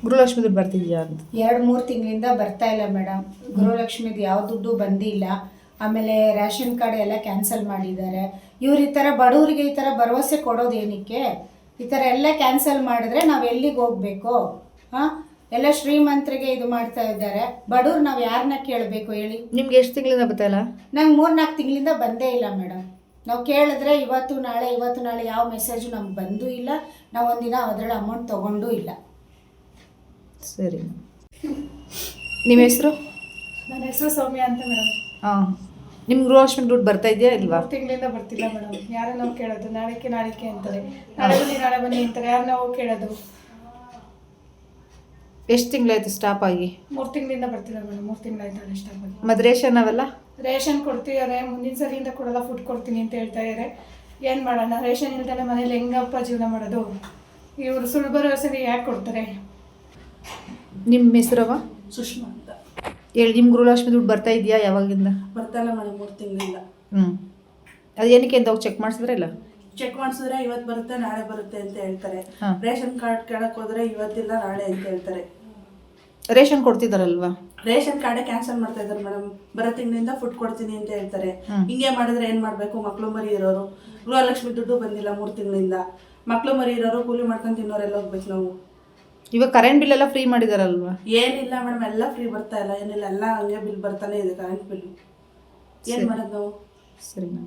ಗೃಹಲಕ್ಷ್ಮಿ ದುಡ್ಡು ಬರ್ತಿದ್ಯಾ ಅಂತ 2-3 ತಿಂಗಳಿಂದ ಬರ್ತಾ ಇಲ್ಲ ಮೇಡಮ್. ಗೃಹಲಕ್ಷ್ಮಿದು ಯಾವ ದುಡ್ಡು ಬಂದಿಲ್ಲ. ಆಮೇಲೆ ರೇಷನ್ ಕಾರ್ಡ್ ಎಲ್ಲ ಕ್ಯಾನ್ಸಲ್ ಮಾಡಿದ್ದಾರೆ. ಇವ್ರು ಈ ಥರ ಬಡವರಿಗೆ ಈ ಥರ ಭರವಸೆ ಕೊಡೋದು ಏನಕ್ಕೆ? ಈ ಥರ ಎಲ್ಲ ಕ್ಯಾನ್ಸಲ್ ಮಾಡಿದ್ರೆ ನಾವು ಎಲ್ಲಿಗೆ ಹೋಗ್ಬೇಕು? ಹಾಂ, ಎಲ್ಲ ಶ್ರೀಮಂತರಿಗೆ ಇದು ಮಾಡ್ತಾ ಇದ್ದಾರೆ. ಬಡವ್ರು ನಾವು ಯಾರನ್ನ ಕೇಳಬೇಕು ಹೇಳಿ? ನಿಮ್ಗೆ ಎಷ್ಟು ತಿಂಗಳಿಂದ ಬರ್ತಾಯಿಲ್ಲ? ನಂಗೆ 3-4 ತಿಂಗಳಿಂದ ಬಂದೇ ಇಲ್ಲ ಮೇಡಮ್. ನಾವು ಕೇಳಿದ್ರೆ ಇವತ್ತು ನಾಳೆ ಯಾವ ಮೆಸೇಜು ನಮ್ಗೆ ಬಂದೂ ಇಲ್ಲ. ನಾವು ಒಂದಿನ ಅದರಲ್ಲಿ ಅಮೌಂಟ್ ತೊಗೊಂಡೂ ಇಲ್ಲ. ಸರಿ, ನಿಮ್ಮ ಹೆಸರು? ನನ್ನ ಹೆಸರು ಸೌಮ್ಯ ಅಂತ ಮೇಡಮ್. ಹಾಂ, ನಿಮ್ಗೆ ಗೃಹಲಕ್ಷ್ಮಿ ದುಡ್ಡು ಬರ್ತಾ ಇದೆಯಾ ಇಲ್ವಾ? 3 ತಿಂಗಳಿಂದ ಬರ್ತಿಲ್ಲ ಮೇಡಮ್. ಯಾರು ನಾವು ಕೇಳೋದು? ನಾಳೆಗೆ ಅಂತಾರೆ, ನಾಳೆ ಬನ್ನಿ ಅಂತಾರೆ. ಯಾರು ನಾವು ಕೇಳೋದು? ಎಷ್ಟು ತಿಂಗಳಾಯ್ತು ಸ್ಟಾಪ್ ಆಗಿ? 3 ತಿಂಗಳಿಂದ ಬರ್ತಿಲ್ಲ ಮೇಡಮ್. 3 ತಿಂಗಳಾಯ್ತು ಸ್ಟಾಪ್ ಆಗಿ. ಮತ್ತು ರೇಷನ್ ಅವೆಲ್ಲ? ರೇಷನ್ ಕೊಡ್ತಿದ್ದಾರೆ, ಮುಂದಿನ ಸರಿಯಿಂದ ಕೊಡಲ್ಲ, ಫುಡ್ ಕೊಡ್ತೀನಿ ಅಂತ ಹೇಳ್ತಾ ಇದ್ದಾರೆ. ಏನು ಮಾಡೋಣ? ರೇಷನ್ ಇಲ್ದಲೆ ಮನೇಲಿ ಹೆಂಗಪ್ಪ ಜೀವನ ಮಾಡೋದು? ಇವರು ಸುಳ್ಳು ಭರವಸೆಗೆ ಯಾಕೆ ಕೊಡ್ತಾರೆ? ನಿಮ್ಮ ಹೆಸರವ? ಸುಷ್ಮಾ ಅಂತ ಹೇಳಿ, ನಿಮ್ಮ ಗೃಹಲಕ್ಷ್ಮಿ ದುಡ್ಡು ಬರ್ತಾ ಇದೆಯಾ ಯಾವಾಗಿಂದ? ಬರ್ತಾಯಿಲ್ಲ ಮೇಡಮ್ 3 ತಿಂಗಳಿಂದ. ಅದು ಏನಕ್ಕೆ ಅಂತ ಹೋಗಿ ಚೆಕ್ ಮಾಡಿಸಿದ್ರೆ ಇಲ್ಲ? ಚೆಕ್ ಮಾಡಿಸಿದ್ರೆ ಇವತ್ತು ಬರುತ್ತೆ ನಾಳೆ ಬರುತ್ತೆ ಅಂತ ಹೇಳ್ತಾರೆ. ರೇಷನ್ ಕಾರ್ಡ್ ಕೇಳಕ್ ಹೋದ್ರೆ ಇವತ್ತಿಲ್ಲ ನಾಳೆ ಅಂತ ಹೇಳ್ತಾರೆ. ರೇಷನ್ ಕೊಡ್ತಿದಾರಲ್ವಾ? ರೇಷನ್ ಕಾರ್ಡೇ ಕ್ಯಾನ್ಸಲ್ ಮಾಡ್ತಾ ಇದ್ದಾರೆ ಮೇಡಮ್. ಬರೋ ತಿಂಗಳಿಂದ ಫುಡ್ ಕೊಡ್ತೀನಿ ಅಂತ ಹೇಳ್ತಾರೆ. ಹಿಂಗೆ ಮಾಡಿದ್ರೆ ಏನ್ ಮಾಡ್ಬೇಕು? ಮಕ್ಳು ಮರಿ ಇರೋರು, ಗೃಹಲಕ್ಷ್ಮಿ ದುಡ್ಡು ಬಂದಿಲ್ಲ 3 ತಿಂಗಳಿಂದ. ಮಕ್ಳು ಮರಿ ಇರೋರು, ಕೂಲಿ ಮಾಡ್ಕೊಂಡು ತಿನ್ನೋರೆಲ್ಲ ಹೋಗ್ಬೇಕು ನಾವು. ಇವಾಗ ಕರೆಂಟ್ ಬಿಲ್ ಎಲ್ಲ ಫ್ರೀ ಮಾಡಿದಾರಲ್ವಾ? ಏನಿಲ್ಲ ಮೇಡಮ್, ಎಲ್ಲ ಫ್ರೀ ಬರ್ತಾ ಇಲ್ಲ, ಏನಿಲ್ಲ, ಎಲ್ಲ ಹಂಗೆ ಬಿಲ್ ಬರ್ತಾನೆ ಇದೆ ಕರೆಂಟ್ ಬಿಲ್. ಏನ್ ಮಾಡೋದು ನಾವು? ಸರಿ.